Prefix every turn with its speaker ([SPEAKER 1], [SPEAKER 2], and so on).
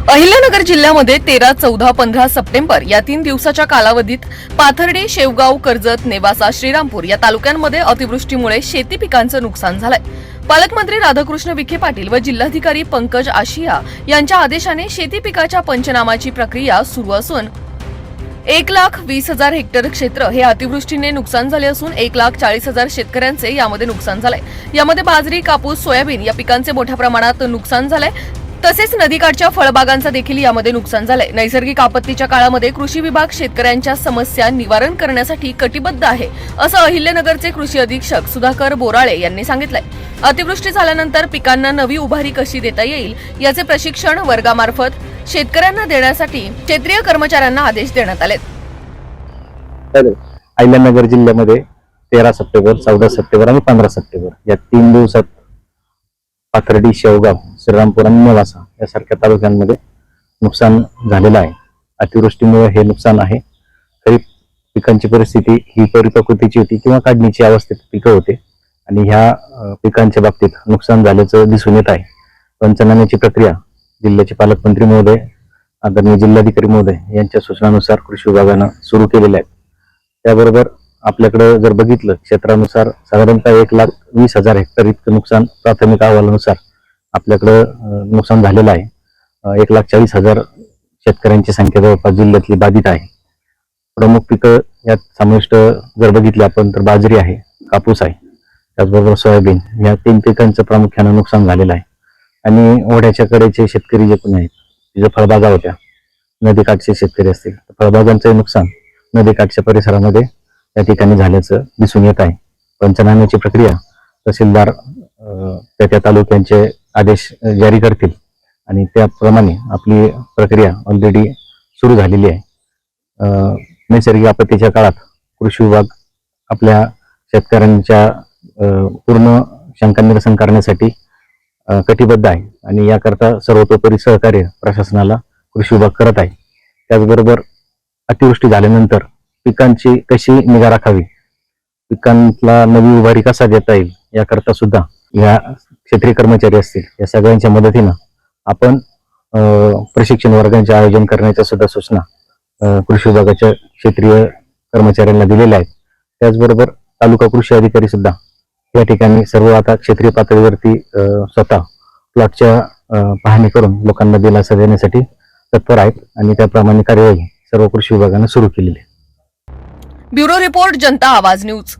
[SPEAKER 1] अहिल्यानगर जिल्ह्यामध्ये 13, 14, 15 सप्टेंबर या 3 दिवसाच्या कालावधीत पाथर्डी, शेवगाव, कर्जत, नेवासा, श्रीरामपूर या तालुक्यांमध्ये अतिवृष्टीमुळे शेती पिकांचं नुकसान झालंय। पालकमंत्री राधाकृष्ण विखे पाटील व जिल्हाधिकारी पंकज आशिया यांच्या आदेशाने शेती पिकाच्या पंचनामाची प्रक्रिया सुरू असून 1,20,000 हेक्टर क्षेत्र हे अतिवृष्टीने नुकसान झाले असून 1,40,000 शेतकऱ्यांचे यामध्ये नुकसान झालंय। यामध्ये बाजरी, कापूस, सोयाबीन या पिकांचे मोठ्या प्रमाणात नुकसान झालंय। तसेच नदीकाठच्या फळबागांचा देखील यामध्ये नुकसान झालंय। नैसर्गिक आपत्तीच्या काळामध्ये कृषी विभाग शेतकऱ्यांच्या समस्या निवारण करण्यासाठी कटिबद्ध आहे, असं अहिल्यानगरचे कृषी अधीक्षक सुधाकर बोराळे यांनी सांगितलंय। अतिवृष्टी झाल्यानंतर पिकांना नवी उभारी कशी देता येईल याचे प्रशिक्षण वर्गामार्फत शेतकऱ्यांना देण्यासाठी क्षेत्रीय कर्मचाऱ्यांना आदेश देण्यात आले।
[SPEAKER 2] अहिल्यानगर जिल्ह्यामध्ये 13 सप्टेंबर, 14 सप्टेंबर आणि 15 सप्टेंबर या 3 दिवसात पाथर्डी, शेवगाव, श्रीरामपूर आणि नेवासा यासारख्या तालुक्यांमध्ये नुकसान झालेलं आहे। अतिवृष्टीमुळे हे नुकसान आहे। खरीप पिकांची परिस्थिती ही परिपक्वतेची होती किंवा काढणीची अवस्थेत पिकं होते आणि ह्या पिकांच्या बाबतीत नुकसान झाल्याचं दिसून येत आहे। पंचनाम्याची प्रक्रिया जिल्ह्याचे पालकमंत्री महोदय, आदरणीय जिल्हाधिकारी महोदय यांच्या सूचनानुसार कृषी विभागानं सुरू केलेले आहेत। त्याबरोबर आपल्याकडे जर बघितलं क्षेत्रानुसार साधारणतः 1,20,000 हेक्टर इतकं नुकसान प्राथमिक अहवालानुसार आपल्याकडे नुकसान झालेलं आहे। 1,40,000 शेतकऱ्यांची संख्या जवळपास जिल्ह्यातली बाधित आहे। प्रमुख पिकं यात समाविष्ट जर बघितले आपण तर बाजरी आहे, कापूस आहे, त्याचबरोबर सोयाबीन या 3 पिकांचं प्रामुख्यानं नुकसान झालेलं आहे। आणि ओढ्याच्या कडेचे शेतकरी जे कोणी आहेत, तिथे फळबागा होत्या, नदीकाठचे शेतकरी असतील, फळबागांचं नुकसान नदीकाठच्या परिसरामध्ये या ठिकाणी झाल्याचं दिसून येत आहे। पंचनाम्याची प्रक्रिया तहसीलदार त्या तालुक्यांचे आदेश जारी करतील आणि त्याप्रमाणे आपली प्रक्रिया ऑलरेडी सुरू झालेली आहे। नैसर्गिक आपत्तीच्या काळात कृषी विभाग आपल्या शेतकऱ्यांच्या पूर्ण शंका निरसन करण्यासाठी कटिबद्ध आहे आणि याकरता सर्वतोपरी सहकार्य प्रशासनाला कृषी विभाग करत आहे। त्याचबरोबर अतिवृष्टी झाल्यानंतर पिकांची कशी निगा राखावी, पिकांना नवी उभारी कसा देता येईल याकरता सुद्धा या क्षेत्रीय कर्मचारी असतील या सगळ्यांच्या मदतीनं आपण प्रशिक्षण वर्गांचे आयोजन करण्याच्या सुद्धा सूचना कृषी विभागाच्या क्षेत्रीय कर्मचाऱ्यांना दिलेल्या आहेत। त्याचबरोबर तालुका कृषी अधिकारी सुद्धा या ठिकाणी सर्व आता क्षेत्रीय पातळीवरती स्वतः प्लॉटच्या पाहणी करून लोकांना दिलासा देण्यासाठी तत्पर आहेत आणि त्याप्रमाणे कार्यवाही सर्व कृषी विभागानं सुरू केलेली आहे।
[SPEAKER 1] ब्युरो रिपोर्ट, जनता आवाज न्यूज।